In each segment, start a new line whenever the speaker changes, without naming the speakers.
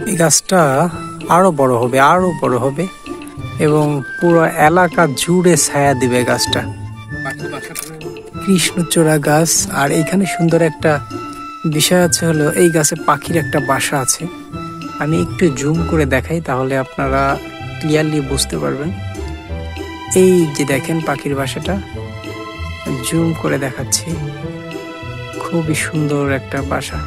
এই গাছটা আরো বড় হবে, আরো বড় হবে এবং পুরো এলাকা জুড়ে ছায়া দিবে গাছটা। কৃষ্ণচূড়া গাছ। আর এইখানে সুন্দর একটা বিষয় আছে, হলো এই গাছে পাখির একটা বাসা আছে। আমি একটু জুম করে দেখাই, তাহলে আপনারা ক্লিয়ারলি বুঝতে পারবেন। এই যে দেখেন পাখির বাসাটা, জুম করে দেখাচ্ছি, খুবই সুন্দর একটা বাসা।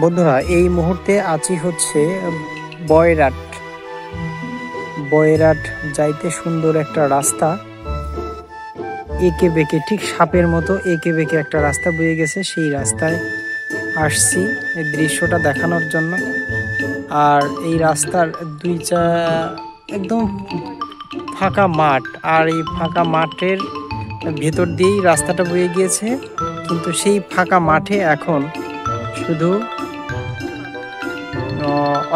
বন্ধুরা, এই মুহূর্তে আছি হচ্ছে বয়রাট। বয়রাট যাইতে সুন্দর একটা রাস্তা, এঁকে বেঁকে, ঠিক সাপের মতো এঁকে বেঁকে একটা রাস্তা বয়ে গেছে। সেই রাস্তায় আসছি এই দৃশ্যটা দেখানোর জন্য। আর এই রাস্তার একদম ফাঁকা মাঠ, আর এই ফাঁকা মাঠের ভেতর দিয়েই রাস্তাটা বয়ে গিয়েছে। কিন্তু সেই ফাঁকা মাঠে এখন শুধু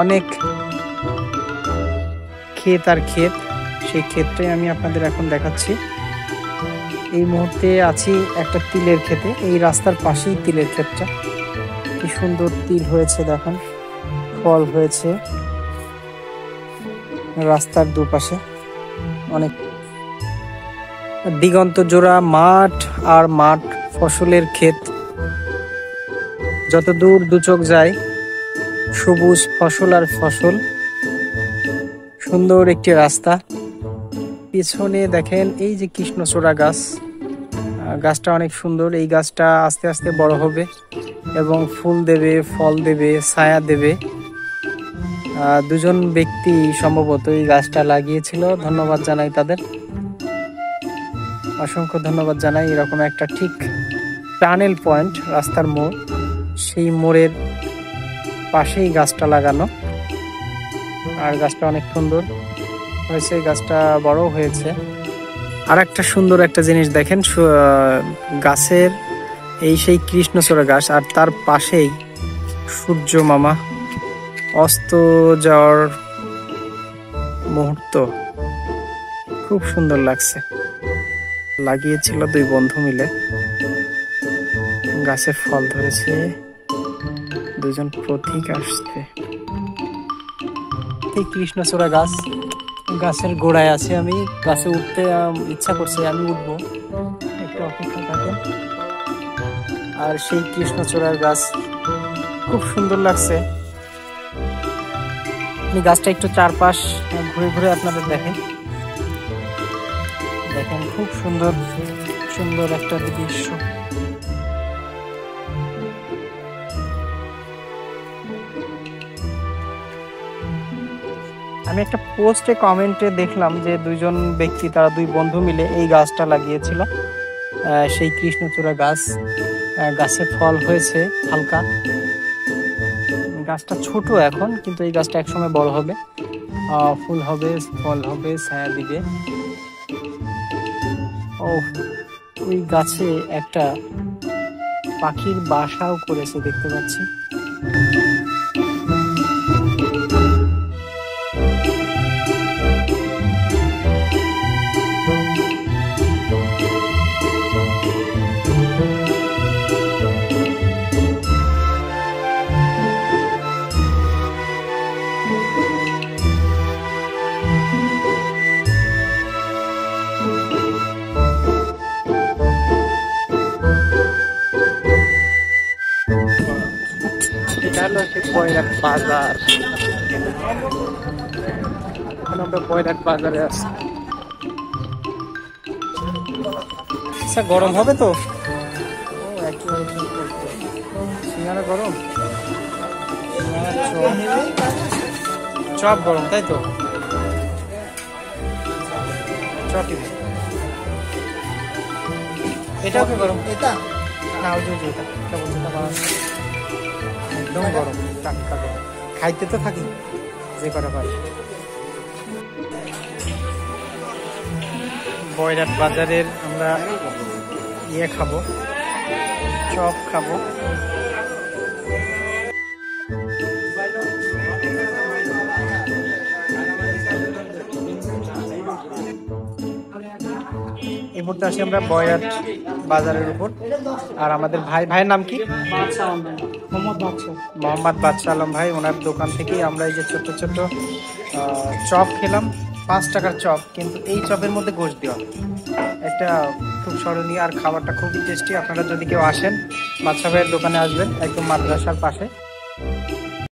অনেক ক্ষেত আর ক্ষেত। সেই ক্ষেতটাই আমি আপনাদের এখন দেখাচ্ছি। এই মুহূর্তে আছি একটা তিলের ক্ষেতে। এই রাস্তার পাশেই তিলের ক্ষেতটা। কি সুন্দর তিল হয়েছে দেখুন, ফল হয়েছে রাস্তার দুপাশে। অনেক দিগন্ত জোড়া মাঠ আর মাঠ, ফসলের ক্ষেত, যত দূর দু চোখ যায় সবুজ ফসল আর ফসল। সুন্দর একটি রাস্তা। পিছনে দেখেন এই যে কৃষ্ণচূড়া গাছ, গাছটা অনেক সুন্দর। এই গাছটা আস্তে আস্তে বড় হবে এবং ফুল দেবে, ফল দেবে, ছায়া দেবে। দুজন ব্যক্তি সম্ভবত এই গাছটা লাগিয়েছিল। ধন্যবাদ জানাই তাদের, অসংখ্য ধন্যবাদ জানাই। এরকম একটা ঠিক টানেল পয়েন্ট, রাস্তার মোড়, সেই মোড়ের পাশেই গাছটা লাগানো। আর গাছটা অনেক সুন্দর হয়েছে, গাছটা বড় হয়েছে। আর একটা সুন্দর একটা জিনিস দেখেন, গাছের এই সেই কৃষ্ণচূড়া গাছ, আর তার পাশেই সূর্য মামা অস্ত যাওয়ার মুহূর্ত। খুব সুন্দর লাগছে। লাগিয়েছিল দুই বন্ধু মিলে, গাছে ফল ধরেছে, দুজন প্রতীক আসছে। এই কৃষ্ণচূড়া গাছ, গাছের গোড়ায় আছে। আমি গাছে উঠতে ইচ্ছা করছে, আমি উঠবো, একটু অপেক্ষা থাকেন। আর সেই কৃষ্ণচূড়ার গাছ খুব সুন্দর লাগছে। আমি গাছটা একটু চারপাশ ঘুরে ঘুরে আপনাদের দেখেন। দেখেন খুব সুন্দর সুন্দর একটা দৃশ্য। আমি একটা পোস্টে কমেন্টে দেখলাম যে দুইজন ব্যক্তি, তারা দুই বন্ধু মিলে এই গাছটা লাগিয়েছিল, সেই কৃষ্ণচূড়া গাছ। গাছে ফল হয়েছে হালকা। গাছটা ছোট এখন, কিন্তু এই গাছটা একসময় বড় হবে, ফুল হবে, ফল হবে, ছায়া দিবে। ও ওই গাছে একটা পাখির বাসাও করেছে দেখতে পাচ্ছি। এটা হলো সেই বয়রাট বাজার। এখন আমরা বয়রাট বাজারে আছি। আচ্ছা, গরম হবে তো? ও একটু সিঙ্গারা গরম, চপ গরম, তাই তো? চপই এটাও কি গরম? এটা না, ওই যে এটা বলছে একদম গরম, টাটকা গরম। খাইতে তো থাকি যে কটা পাই। বয়রাট বাজারের আমরা ইয়ে খাবো, চপ খাবো। এই মুহূর্তে আছি আমরা বয়রাট বাজারের উপর। আর আমাদের ভাইয়ের নাম কি? মোহাম্মদ বাদশা আলম ভাই। ওনার দোকান থেকেই আমরা এই যে ছোট্ট ছোট্ট চপ খেলাম, 5 টাকার চপ, কিন্তু এই চপের মধ্যে গোশত দেওয়া। একটা খুব স্মরণীয়, আর খাবারটা খুবই টেস্টি। আপনারা যদি কেউ আসেন বাদশা ভাইয়ের দোকানে আসবেন, একদম মাদ্রাসার পাশে।